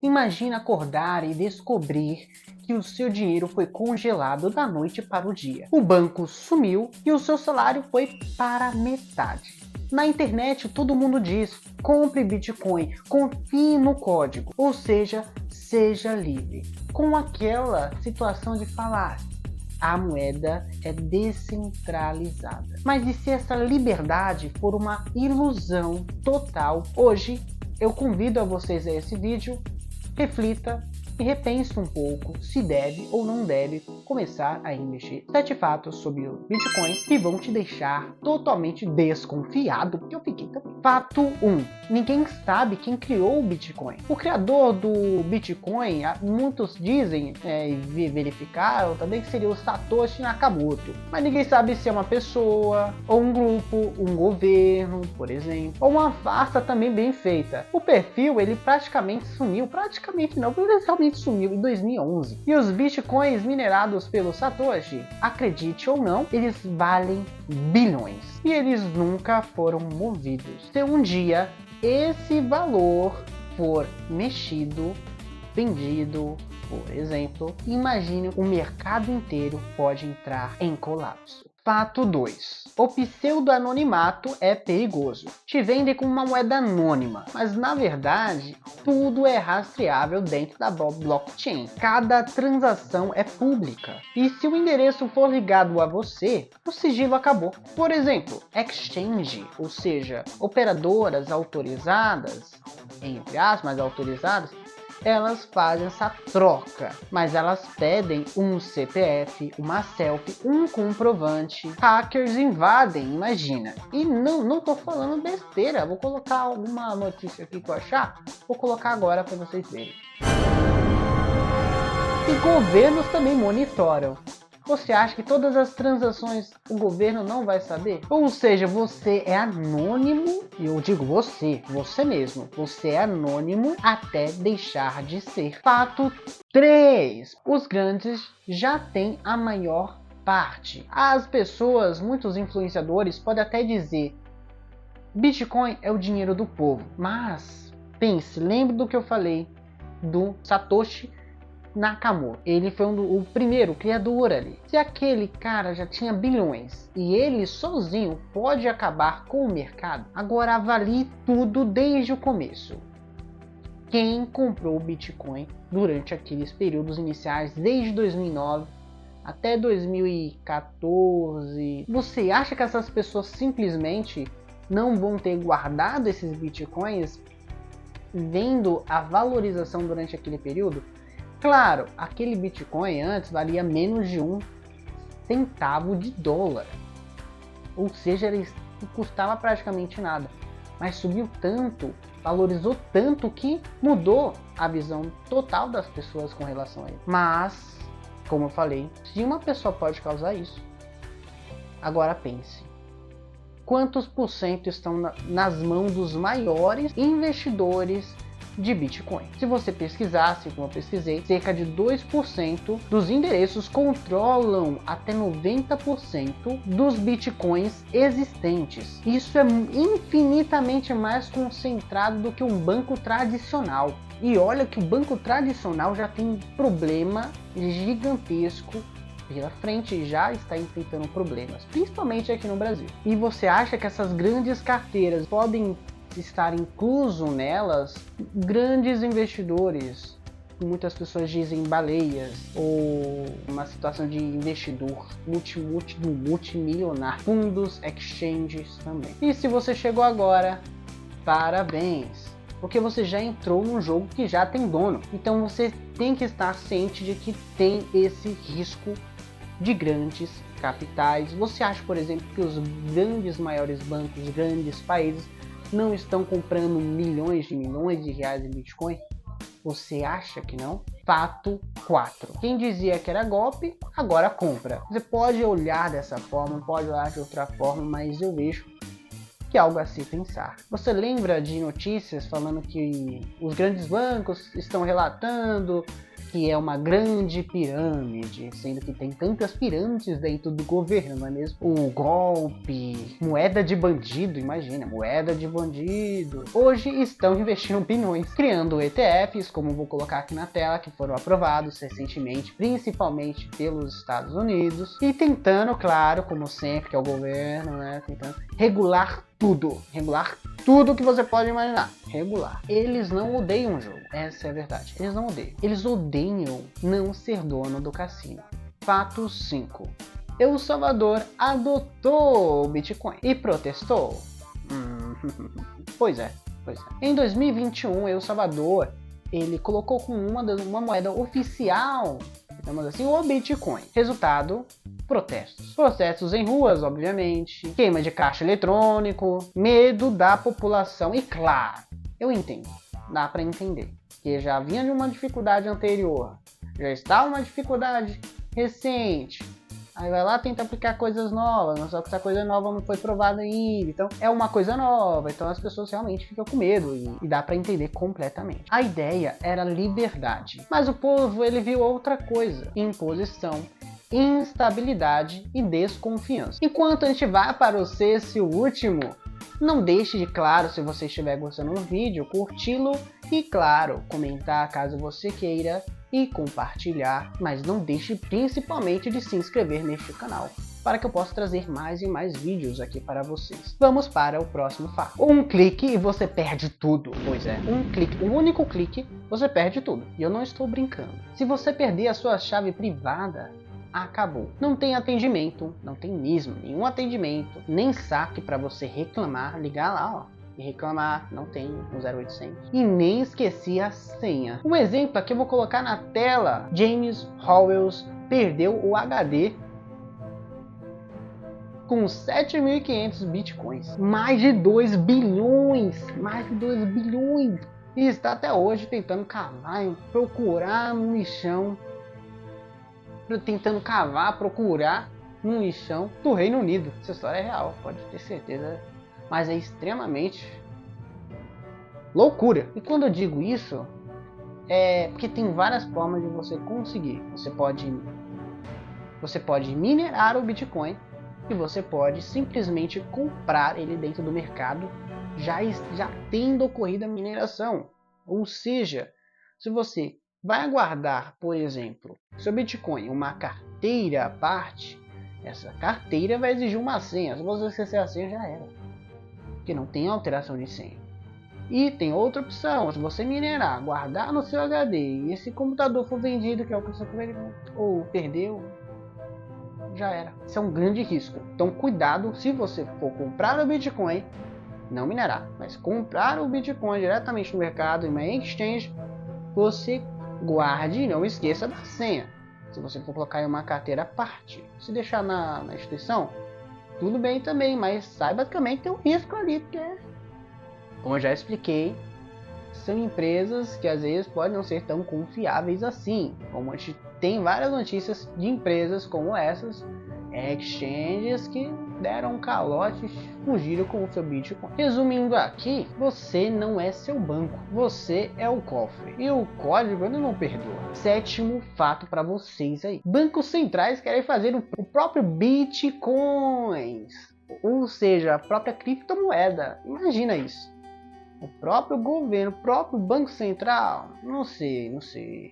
Imagina acordar e descobrir que o seu dinheiro foi congelado da noite para o dia. O banco sumiu e o seu salário foi para metade. Na internet todo mundo diz: compre Bitcoin, confie no código, ou seja, seja livre. Com aquela situação de falar: a moeda é descentralizada. Mas e se essa liberdade for uma ilusão total? Hoje eu convido a vocês a esse vídeo, reflita e repense um pouco se deve ou não deve começar a investir. 7 fatos sobre o Bitcoin que vão te deixar totalmente desconfiado, porque eu fiquei também. Fato 1. Ninguém sabe quem criou o Bitcoin. O criador do Bitcoin, muitos dizem e verificaram também que seria o Satoshi Nakamoto. Mas ninguém sabe se é uma pessoa, ou um grupo, um governo, por exemplo, ou uma farsa também bem feita. O perfil, ele praticamente sumiu, praticamente não, ele realmente sumiu em 2011. E os Bitcoins minerados pelo Satoshi, acredite ou não, eles valem bilhões. E eles nunca foram movidos. Se um dia esse valor for mexido, vendido, por exemplo, imagine o mercado inteiro pode entrar em colapso. Fato 2. O pseudo-anonimato é perigoso. Te vendem como uma moeda anônima, mas na verdade tudo é rastreável dentro da blockchain. Cada transação é pública. E se o endereço for ligado a você, o sigilo acabou. Por exemplo, exchange, ou seja, operadoras autorizadas, entre aspas, mas autorizadas, elas fazem essa troca, mas elas pedem um CPF, uma selfie, um comprovante. Hackers invadem, imagina. E não tô falando besteira, vou colocar alguma notícia aqui que eu achar, vou colocar agora para vocês verem. E governos também monitoram. Você acha que todas as transações o governo não vai saber? Ou seja, você é anônimo, e eu digo você mesmo, você é anônimo até deixar de ser. Fato 3. Os grandes já têm a maior parte. As pessoas, muitos influenciadores, podem até dizer: Bitcoin é o dinheiro do povo. Mas pense, lembre do que eu falei do Satoshi Nakamoto. Ele foi o primeiro criador ali. Se aquele cara já tinha bilhões e ele sozinho pode acabar com o mercado, agora avalie tudo desde o começo. Quem comprou o Bitcoin durante aqueles períodos iniciais, desde 2009 até 2014, você acha que essas pessoas simplesmente não vão ter guardado esses Bitcoins vendo a valorização durante aquele período? Claro, aquele Bitcoin antes valia menos de $0,01, ou seja, ele custava praticamente nada, mas subiu tanto, valorizou tanto que mudou a visão total das pessoas com relação a ele. Mas, como eu falei, se uma pessoa pode causar isso, agora pense, quantos por cento estão nas mãos dos maiores investidores de Bitcoin? Se você pesquisasse, como eu pesquisei, cerca de 2% dos endereços controlam até 90% dos Bitcoins existentes. Isso é infinitamente mais concentrado do que um banco tradicional. E olha que o banco tradicional já tem um problema gigantesco pela frente e já está enfrentando problemas, principalmente aqui no Brasil. E você acha que essas grandes carteiras podem estar incluso nelas grandes investidores, muitas pessoas dizem baleias, ou uma situação de investidor multimilionário, fundos, exchanges também. E se você chegou agora, parabéns, porque você já entrou num jogo que já tem dono. Então você tem que estar ciente de que tem esse risco de grandes capitais. Você acha, por exemplo, que os maiores bancos, grandes países não estão comprando milhões de reais em Bitcoin? Você acha que não? Fato 4. Quem dizia que era golpe, agora compra. Você pode olhar dessa forma, pode olhar de outra forma, mas eu vejo que é algo a se pensar. Você lembra de notícias falando que os grandes bancos estão relatando que é uma grande pirâmide, sendo que tem tantas pirâmides dentro do governo, não é mesmo? O golpe, moeda de bandido, imagina, moeda de bandido. Hoje estão investindo bilhões, criando ETFs, como vou colocar aqui na tela, que foram aprovados recentemente, principalmente pelos Estados Unidos, e tentando, claro, como sempre, que é o governo, né, tentando regular tudo que você pode imaginar. Regular. Eles não odeiam o jogo, essa é a verdade. Eles não odeiam. Eles odeiam não ser dono do cassino. Fato 5. El Salvador adotou o Bitcoin e protestou. Pois é. Em 2021, El Salvador ele colocou como uma moeda oficial, digamos assim, o Bitcoin. Resultado: protestos. Protestos em ruas, obviamente, queima de caixa eletrônico, medo da população. E claro, eu entendo, dá para entender, que já vinha de uma dificuldade anterior, já está uma dificuldade recente. Aí vai lá tentar aplicar coisas novas, só que essa coisa nova não foi provada ainda. Então é uma coisa nova, então as pessoas realmente ficam com medo e dá para entender completamente. A ideia era liberdade, mas o povo ele viu outra coisa: imposição, instabilidade e desconfiança. Enquanto a gente vai para o sexto e último, não deixe de, claro, se você estiver gostando do vídeo, curti-lo e, claro, comentar caso você queira e compartilhar, mas não deixe principalmente de se inscrever neste canal, para que eu possa trazer mais e mais vídeos aqui para vocês. Vamos para o próximo fato. Um clique e você perde tudo. Pois é, um clique, um único clique, você perde tudo. E eu não estou brincando. Se você perder a sua chave privada, acabou. Não tem atendimento, não tem mesmo nenhum atendimento, nem saque para você reclamar, ligar lá, ó, e reclamar, não tem um 0800. E nem esqueci a senha. Um exemplo aqui eu vou colocar na tela. James Howells perdeu o HD com 7.500 bitcoins. Mais de 2 bilhões. E está até hoje tentando cavar, procurar no lixão. Procurar no lixão do Reino Unido. Essa história é real, pode ter certeza. Mas é extremamente loucura. E quando eu digo isso, é porque tem várias formas de você conseguir. Você pode minerar o Bitcoin e você pode simplesmente comprar ele dentro do mercado, já tendo ocorrido a mineração. Ou seja, se você vai aguardar, por exemplo, seu Bitcoin, uma carteira à parte, essa carteira vai exigir uma senha. Se você esquecer a senha, já era, porque não tem alteração de senha. E tem outra opção: se você minerar, guardar no seu HD e esse computador for vendido, que é o que você ou perdeu, já era. Isso é um grande risco. Então cuidado, se você for comprar o Bitcoin, não minerar, mas comprar o Bitcoin diretamente no mercado, em uma exchange, você guarde e não esqueça da senha. Se você for colocar em uma carteira à parte, se deixar na instituição, tudo bem também, mas saiba também que tem um risco ali, porque, como eu já expliquei, são empresas que às vezes podem não ser tão confiáveis assim. Como a gente tem várias notícias de empresas como essas, exchanges que deram um calote e fugiram com o seu Bitcoin. Resumindo aqui, você não é seu banco, você é o cofre. E o código ele não perdoa. Sétimo fato para vocês aí: bancos centrais querem fazer o próprio Bitcoins, ou seja, a própria criptomoeda. Imagina isso. O próprio governo, o próprio Banco Central, não sei.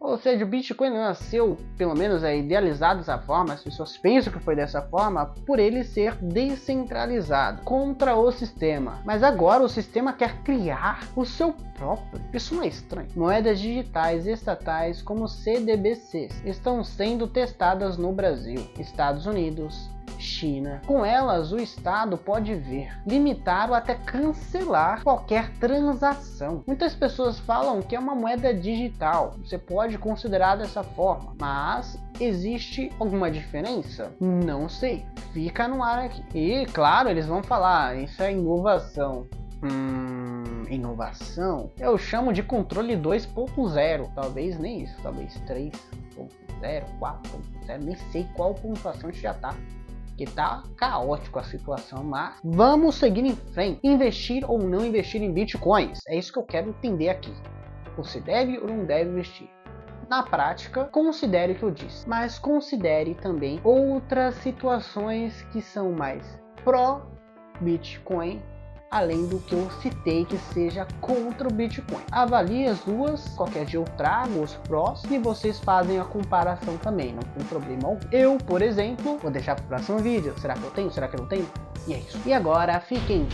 Ou seja, o Bitcoin nasceu, pelo menos é idealizado dessa forma, as pessoas pensam que foi dessa forma, por ele ser descentralizado, contra o sistema. Mas agora o sistema quer criar o seu próprio. Isso não é estranho? Moedas digitais estatais como CDBCs estão sendo testadas no Brasil, Estados Unidos, China. Com elas, o Estado pode limitar ou até cancelar qualquer transação. Muitas pessoas falam que é uma moeda digital. Você pode considerar dessa forma, mas existe alguma diferença? Não sei. Fica no ar aqui. E claro, eles vão falar, isso é inovação. Inovação? Eu chamo de controle 2.0. Talvez nem isso, talvez 3.0, 4.0, nem sei qual pontuação já tá. Que tá caótico a situação, mas vamos seguir em frente. Investir ou não investir em bitcoins? É isso que eu quero entender aqui. Você deve ou não deve investir? Na prática, considere o que eu disse, mas considere também outras situações que são mais pró-Bitcoin, além do que eu citei que seja contra o Bitcoin. Avalie as duas, qualquer dia eu trago os prós e vocês fazem a comparação também, não tem problema algum. Eu, por exemplo, vou deixar para o próximo vídeo. Será que eu tenho? Será que eu não tenho? E é isso. E agora fiquem